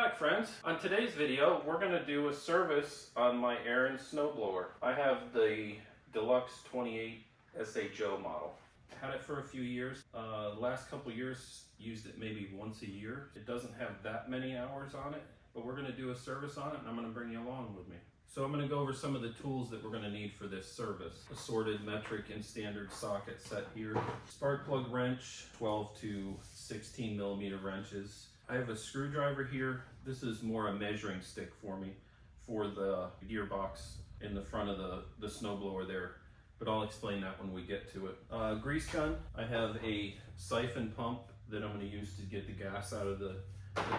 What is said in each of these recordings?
back, friends. On today's video, we're going to do a service on my Ariens Snowblower. I have the Deluxe 28 SHO model. Had it for a few years. Last couple years, used it maybe once a year. It doesn't have that many hours on it, but we're going to do a service on it and I'm going to bring you along with me. So I'm going to go over some of the tools that we're going to need for this service. Assorted metric and standard socket set here. Spark plug wrench, 12 to 16 millimeter wrenches. I have a screwdriver here. This is more a measuring stick for me for the gearbox in the front of the snowblower there, but I'll explain that when we get to it. Grease gun. I have a siphon pump that I'm going to use to get the gas out of the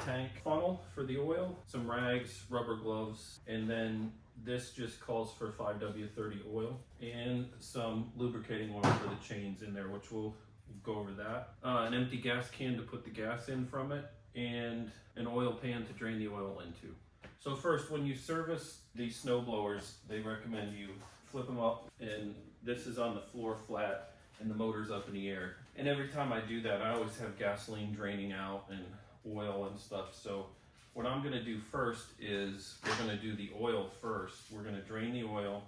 tank. Funnel for the oil, some rags, rubber gloves, and then this just calls for 5W30 oil and some lubricating oil for the chains in there, which we'll go over that. An empty gas can to put the gas in from it, and an oil pan to drain the oil into. So first, when you service these snow blowers, they recommend you flip them up, and this is on the floor flat and the motor's up in the air. And every time I do that, I always have gasoline draining out and oil and stuff. So what I'm going to do first is we're going to do the oil first. We're going to drain the oil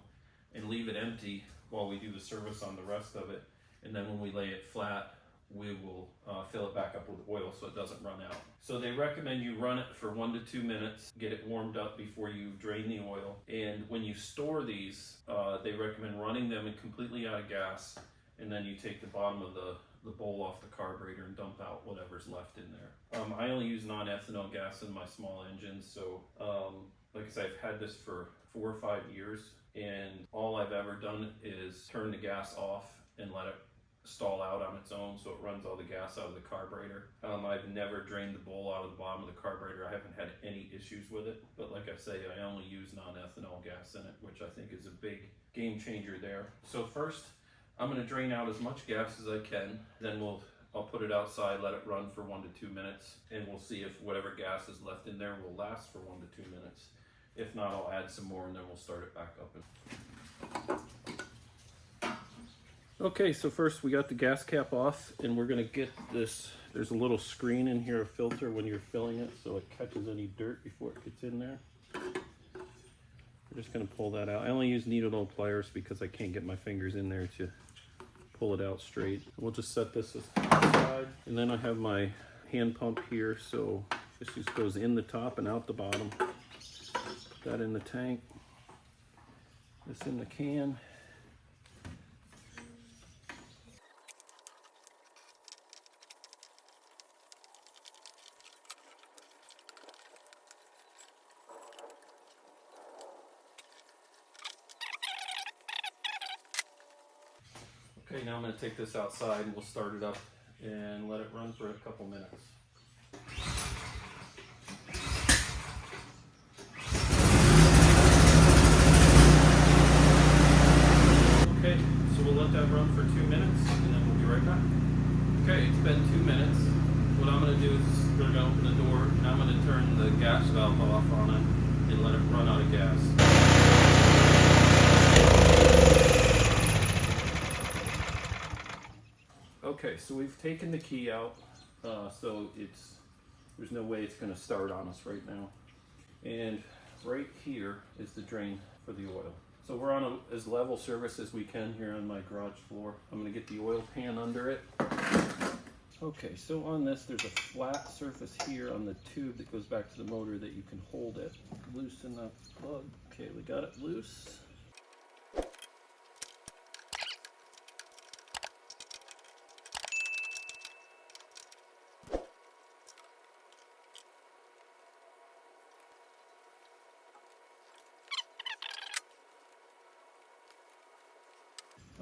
and leave it empty while we do the service on the rest of it. And then when we lay it flat, we will fill it back up with oil so it doesn't run out. So they recommend you run it for 1 to 2 minutes, get it warmed up before you drain the oil. And when you store these, they recommend running them and completely out of gas, and then you take the bottom of the bowl off the carburetor and dump out whatever's left in there. I only use non-ethanol gas in my small engines, so like I said, I've had this for 4 or 5 years, and all I've ever done is turn the gas off and let it stall out on its own so it runs all the gas out of the carburetor. I've never drained the bowl out of the bottom of the carburetor. I haven't had any issues with it, but like I say, I only use non-ethanol gas in it, which I think is a big game changer there. So first, I'm going to drain out as much gas as I can, then I'll put it outside, let it run for 1 to 2 minutes, and we'll see if whatever gas is left in there will last for 1 to 2 minutes. If not, I'll add some more and then we'll start it back up. Okay, so first we got the gas cap off, and we're going to get this. There's a little screen in here, a filter when you're filling it, so it catches any dirt before it gets in there. We're just going to pull that out. I only use needle pliers because I can't get my fingers in there to pull it out straight. We'll just set this aside, and then I have my hand pump here, so this just goes in the top and out the bottom. Put that in the tank, this in the can. Okay, now I'm going to take this outside and we'll start it up and let it run for a couple minutes. Okay, so we'll let that run for 2 minutes and then we'll be right back. Okay, it's been 2 minutes. What I'm going to do is we're going to open the door and I'm going to turn the gas valve off on it and let it run out of gas. Okay, so we've taken the key out, so there's no way it's going to start on us right now. And right here is the drain for the oil. So we're on as level surface as we can here on my garage floor. I'm going to get the oil pan under it. Okay, so on this there's a flat surface here on the tube that goes back to the motor that you can hold it. Loosen the plug. Okay, we got it loose.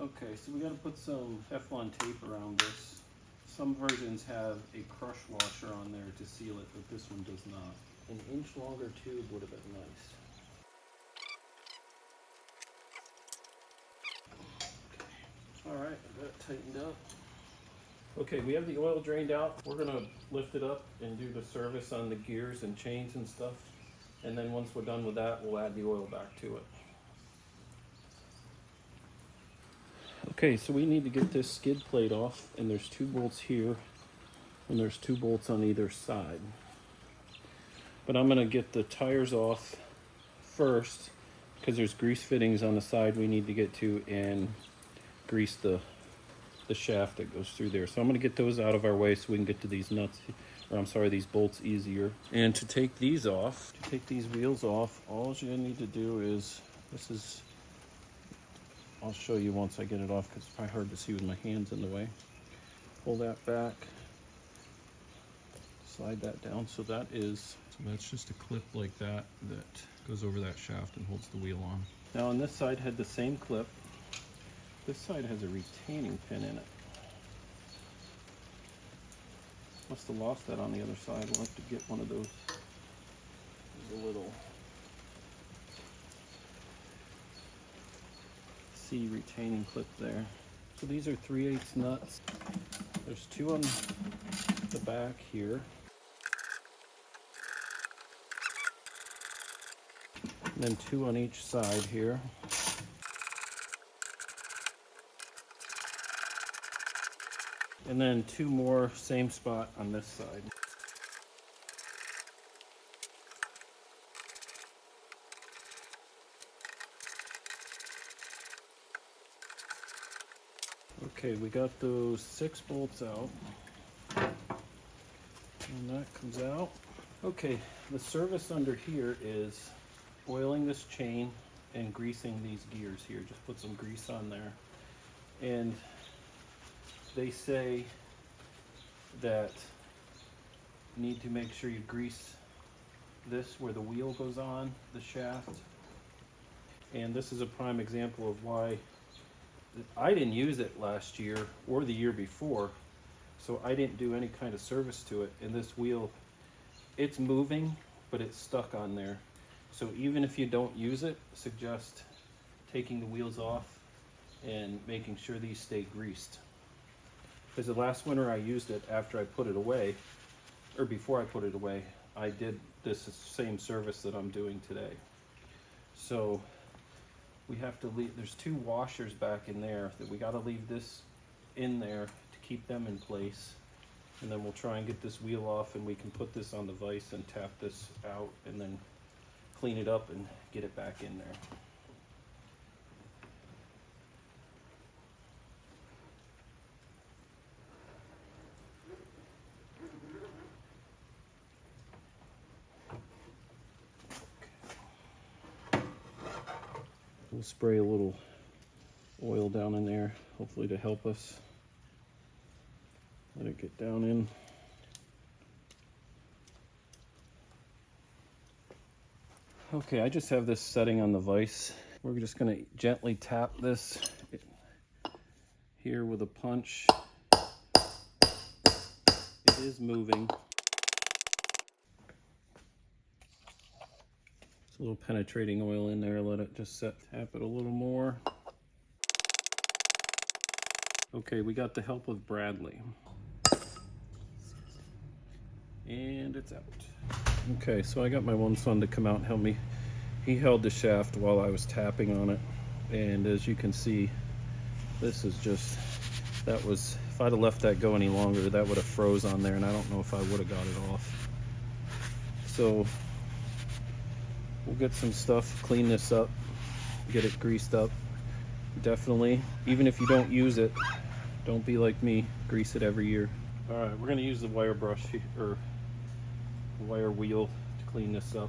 Okay, so we got to put some Teflon tape around this. Some versions have a crush washer on there to seal it, but this one does not. An inch longer tube would have been nice. Okay. Alright, I got it tightened up. Okay, we have the oil drained out. We're going to lift it up and do the service on the gears and chains and stuff. And then once we're done with that, we'll add the oil back to it. Okay, so we need to get this skid plate off, and there's 2 bolts here, and there's 2 bolts on either side. But I'm gonna get the tires off first because there's grease fittings on the side we need to get to and grease the shaft that goes through there. So I'm gonna get those out of our way so we can get to these nuts, or I'm sorry, these bolts easier. And to take these off, to take these wheels off, all you need to do is, I'll show you once I get it off because it's probably hard to see with my hands in the way. Pull that back, slide that down. So that's just a clip like that goes over that shaft and holds the wheel on. Now on this side had the same clip. This side has a retaining pin in it. Must have lost that on the other side. We'll have to get one of those. There's a little C retaining clip there. So these are 3/8 nuts. There's 2 on the back here. And then 2 on each side here. And then 2 more, same spot on this side. Okay, we got those 6 bolts out. And that comes out. Okay, the service under here is oiling this chain and greasing these gears here. Just put some grease on there. And they say that you need to make sure you grease this where the wheel goes on, the shaft. And this is a prime example of why I didn't use it last year or the year before, so I didn't do any kind of service to it. And this wheel, it's moving, but it's stuck on there. So even if you don't use it, suggest taking the wheels off and making sure these stay greased. Because the last winter I used it after I put it away, or before I put it away, I did this same service that I'm doing today. So we have to leave, there's 2 washers back in there that we got to leave this in there to keep them in place. And then we'll try and get this wheel off and we can put this on the vise and tap this out and then clean it up and get it back in there. We'll spray a little oil down in there, hopefully to help us. Let it get down in. Okay, I just have this setting on the vise. We're just going to gently tap this here with a punch. It is moving. A little penetrating oil in there, let it just tap it a little more. Okay, we got the help of Bradley. And it's out. Okay, so I got my one son to come out and help me. He held the shaft while I was tapping on it. And as you can see, this is just, if I'd have left that go any longer, that would have froze on there and I don't know if I would have got it off. So we'll get some stuff, clean this up, get it greased up. Definitely, even if you don't use it, don't be like me, grease it every year. All right, we're gonna use the wire brush or wire wheel to clean this up.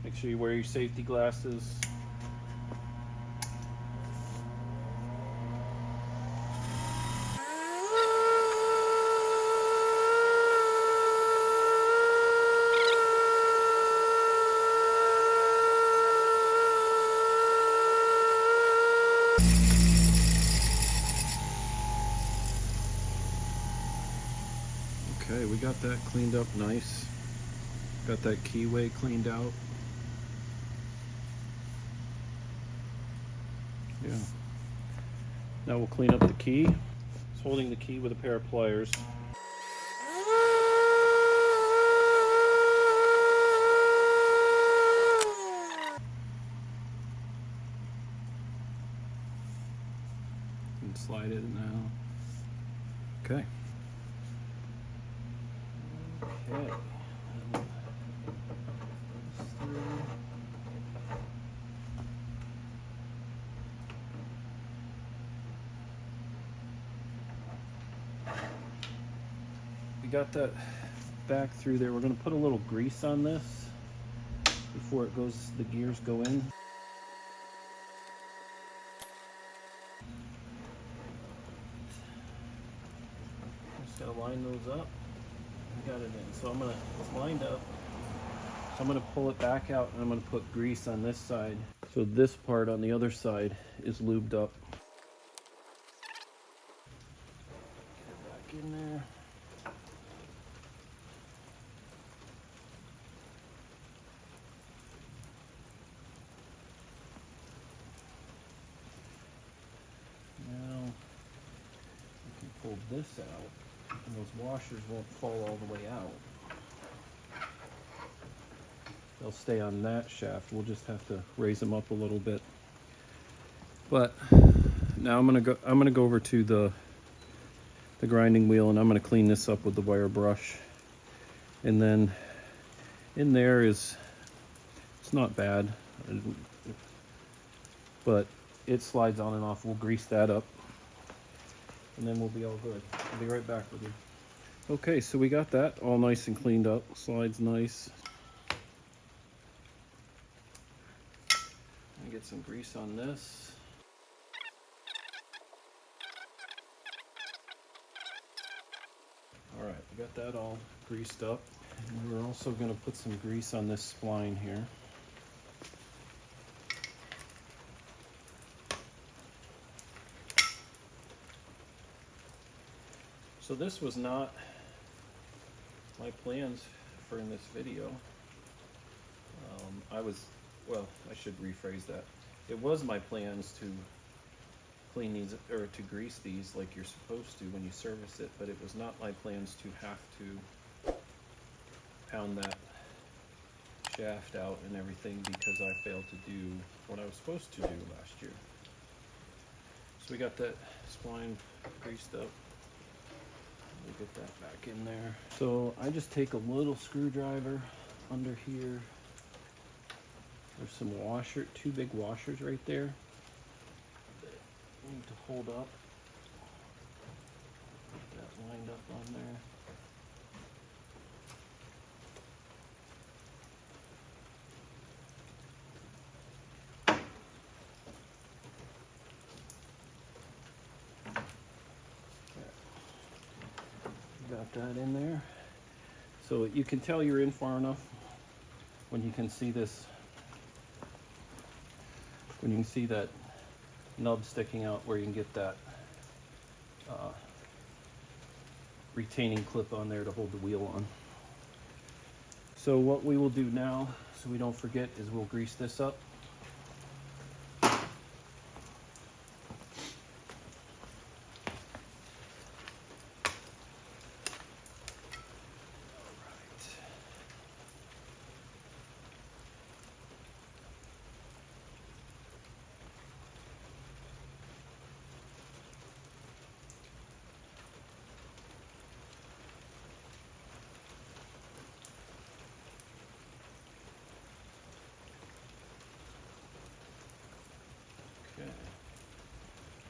Make sure you wear your safety glasses. Okay, we got that cleaned up nice. Got that keyway cleaned out. Yeah. Now we'll clean up the key. It's holding the key with a pair of pliers. And slide it in now. Okay. Okay. we got that back through there. We're going to put a little grease on this before it goes, the gears go in. Just got to line those up. I got it in. So it's lined up. So I'm going to pull it back out and I'm going to put grease on this side. So this part on the other side is lubed up. Get it back in there. Now we can pull this out and those washers won't fall all the way out. They'll stay on that shaft. We'll just have to raise them up a little bit. But now I'm gonna go over to the grinding wheel and I'm gonna clean this up with the wire brush. And then in there it's not bad, but it slides on and off. We'll grease that up and then we'll be all good. I'll be right back with you. Okay, so we got that all nice and cleaned up. Slides nice. Get some grease on this. All right, we got that all greased up. And we're also going to put some grease on this spline here. So this was not my plans for in this video. Well, I should rephrase that. It was my plans to clean these, or to grease these like you're supposed to when you service it, but it was not my plans to have to pound that shaft out and everything because I failed to do what I was supposed to do last year. So we got that spline greased up. We'll get that back in there. So I just take a little screwdriver under here. There's some two big washers right there that need to hold up. Get that lined up on there. Got that in there. So you can tell you're in far enough when you can see this. When you can see that nub sticking out where you can get that retaining clip on there to hold the wheel on. So what we will do now, so we don't forget, is we'll grease this up.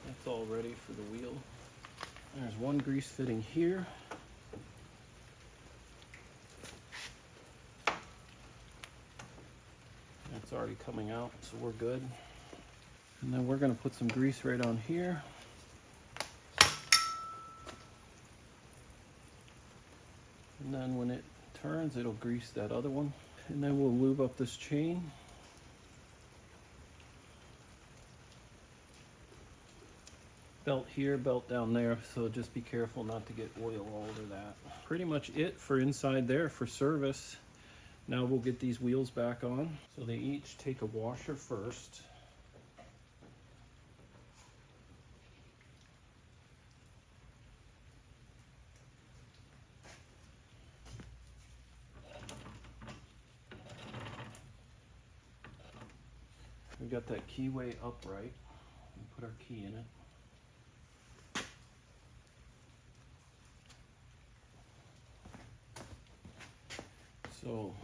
That's all ready for the wheel. There's one grease fitting here. That's already coming out, so we're good. And then we're going to put some grease right on here. And then when it turns, it'll grease that other one. And then we'll lube up this chain. Belt here, belt down there, so just be careful not to get oil all over that. Pretty much it for inside there for service. Now we'll get these wheels back on. So they each take a washer first. We got that keyway upright. We put our key in it. So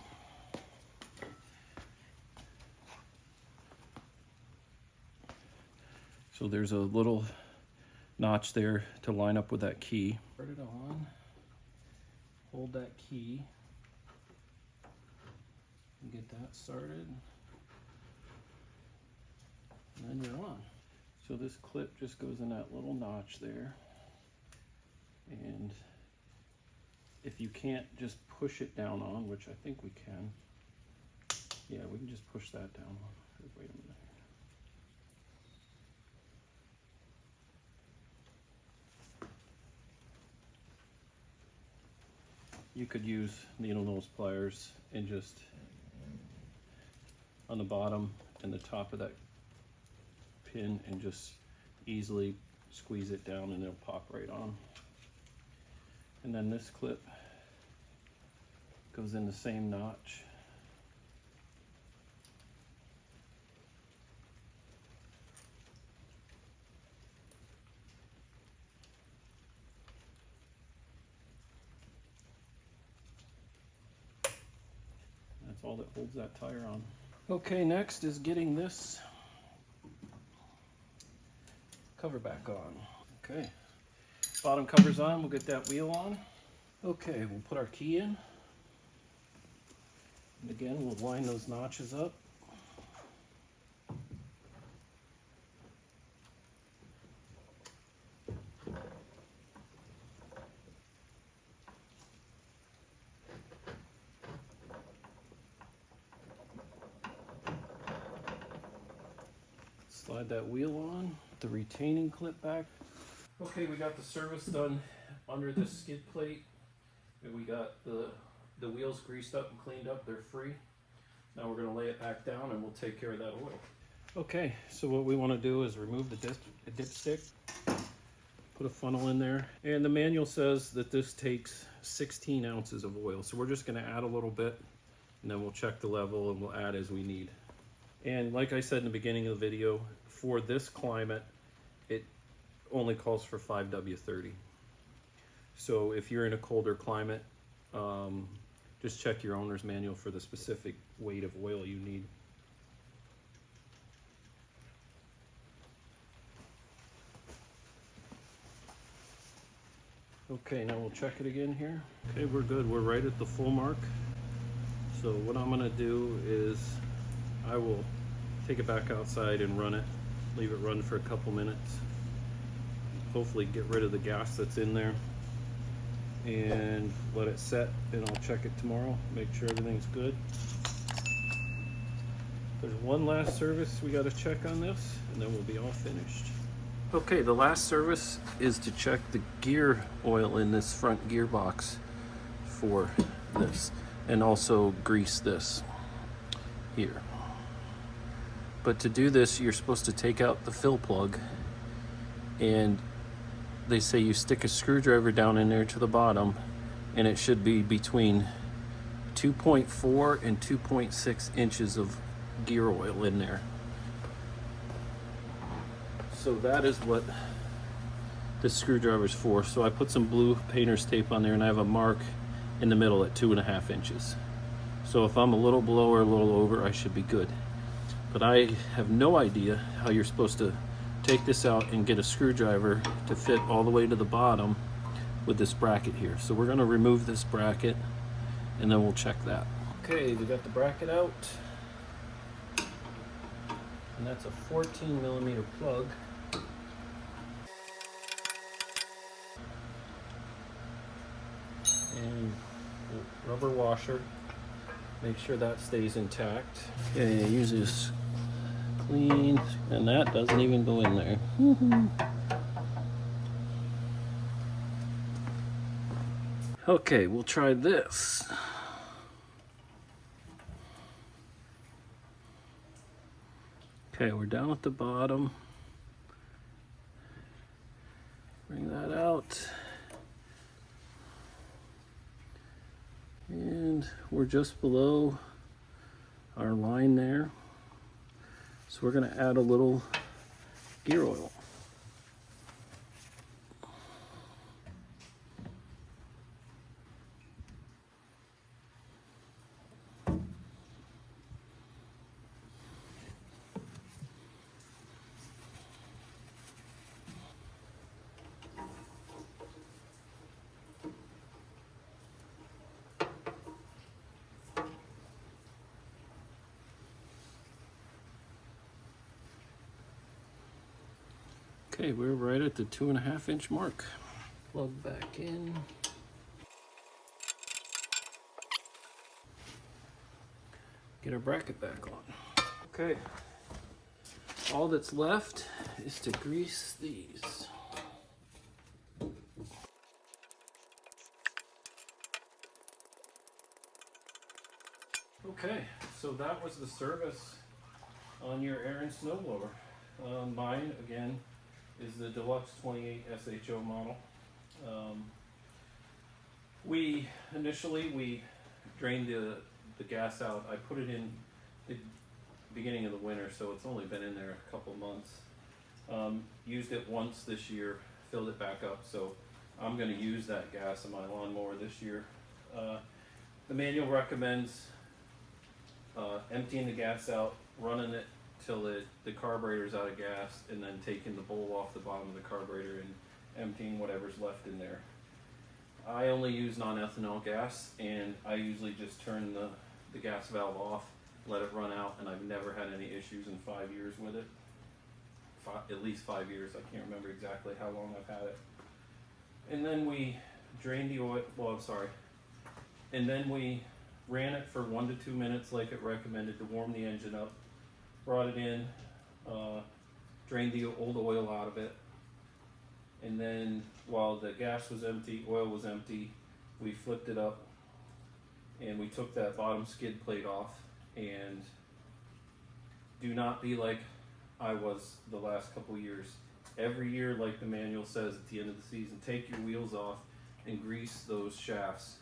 there's a little notch there to line up with that key. Put it on, hold that key and get that started, and then you're on. So this clip just goes in that little notch there, and if you can't just push it down on, which I think we can, yeah, we can just push that down. Wait a minute. You could use needle nose pliers and just on the bottom and the top of that pin and just easily squeeze it down and it'll pop right on. And then this clip goes in the same notch. That's all that holds that tire on. Okay, next is getting this cover back on. Okay, bottom cover's on, we'll get that wheel on. Okay, we'll put our key in. And again, we'll line those notches up. Slide that wheel on, the retaining clip back. Okay, we got the service done under the skid plate, and we got the wheels greased up and cleaned up, they're free. Now we're going to lay it back down and we'll take care of that oil. Okay, so what we want to do is remove the dipstick, put a funnel in there, and the manual says that this takes 16 ounces of oil, so we're just going to add a little bit and then we'll check the level and we'll add as we need. And like I said in the beginning of the video, for this climate, it only calls for 5W30. So if you're in a colder climate, just check your owner's manual for the specific weight of oil you need. Okay, now we'll check it again here. Okay, we're good. We're right at the full mark. So what I'm gonna do is I will take it back outside and run it, leave it run for a couple minutes, hopefully get rid of the gas that's in there, and let it set, and I'll check it tomorrow, make sure everything's good. There's one last service we got to check on this, and then we'll be all finished. Okay, the last service is to check the gear oil in this front gearbox for this, and also grease this here. But to do this, you're supposed to take out the fill plug, and they say you stick a screwdriver down in there to the bottom, and it should be between 2.4 and 2.6 inches of gear oil in there. So that is what this screwdriver is for. So I put some blue painter's tape on there, and I have a mark in the middle at 2.5 inches. So if I'm a little below or a little over, I should be good. But I have no idea how you're supposed to take this out and get a screwdriver to fit all the way to the bottom with this bracket here. So we're going to remove this bracket and then we'll check that. Okay, we got the bracket out, and that's a 14mm plug. And rubber washer, make sure that stays intact. Okay, use this clean, and that doesn't even go in there. Okay, we'll try this. Okay, we're down at the bottom. Bring that out. And we're just below our line there. So we're going to add a little gear oil. Okay, we're right at the 2.5 inch mark. Plug back in. Get our bracket back on. Okay, all that's left is to grease these. Okay, so that was the service on your Ariens Snowblower. Mine, again, is the Deluxe 28 SHO model. We drained the gas out. I put it in the beginning of the winter, so it's only been in there a couple months. Used it once this year, filled it back up, so I'm going to use that gas in my lawnmower this year. The manual recommends emptying the gas out, running it till the carburetor's out of gas, and then taking the bowl off the bottom of the carburetor and emptying whatever's left in there. I only use non-ethanol gas, and I usually just turn the gas valve off, let it run out, and I've never had any issues in 5 years with it. At least 5 years, I can't remember exactly how long I've had it. And then we drained the oil, and then we ran it for 1 to 2 minutes like it recommended to warm the engine up, brought it in, drained the old oil out of it, and then while the gas was empty, oil was empty, we flipped it up and we took that bottom skid plate off. And do not be like I was the last couple years. Every year, like the manual says at the end of the season, take your wheels off and grease those shafts,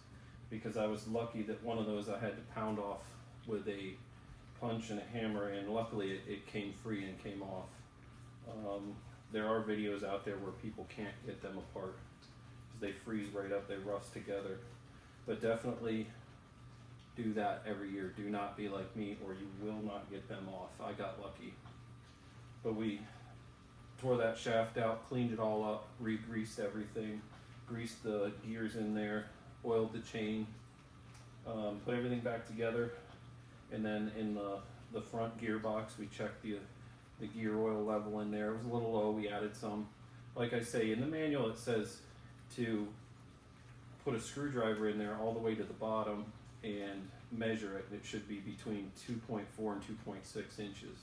because I was lucky that one of those I had to pound off with a punch and a hammer, and luckily it came free and came off. There are videos out there where people can't get them apart because they freeze right up, they rust together. But definitely do that every year. Do not be like me or you will not get them off. I got lucky. But we tore that shaft out, cleaned it all up, re-greased everything, greased the gears in there, oiled the chain, put everything back together, and then in the front gearbox we checked the gear oil level in there. It was a little low, we added some. Like I say, in the manual it says to put a screwdriver in there all the way to the bottom and measure it. It should be between 2.4 and 2.6 inches.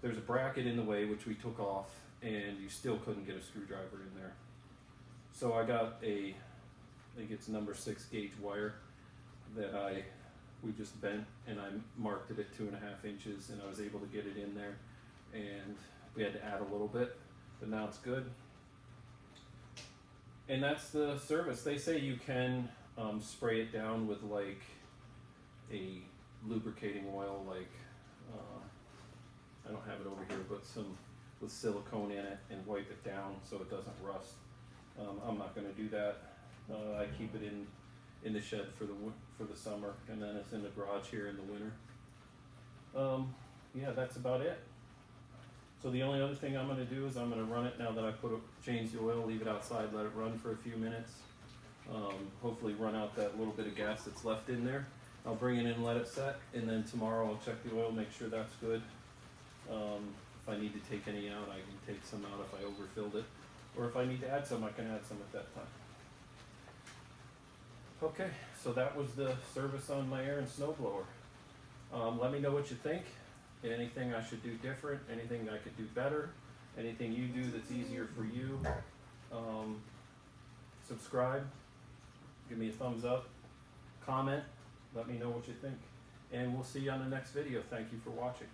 There's a bracket in the way which we took off, and you still couldn't get a screwdriver in there. So I got I think it's number 6 gauge wire that we just bent, and I marked it at 2.5 inches, and I was able to get it in there. And we had to add a little bit, but now it's good. And that's the service. They say you can spray it down with like a lubricating oil, like I don't have it over here, but some with silicone in it, and wipe it down so it doesn't rust. I'm not going to do that. I keep it in the shed for the summer, and then it's in the garage here in the winter. Yeah, that's about it. So the only other thing I'm going to do is I'm going to run it now that I changed the oil, leave it outside, let it run for a few minutes. Hopefully run out that little bit of gas that's left in there. I'll bring it in and let it set, and then tomorrow I'll check the oil, make sure that's good. If I need to take any out, I can take some out if I overfilled it. Or if I need to add some, I can add some at that time. Okay, so that was the service on my Ariens Snowblower. Let me know what you think. Anything I should do different, anything I could do better, anything you do that's easier for you. Subscribe, give me a thumbs up, comment, let me know what you think. And we'll see you on the next video. Thank you for watching.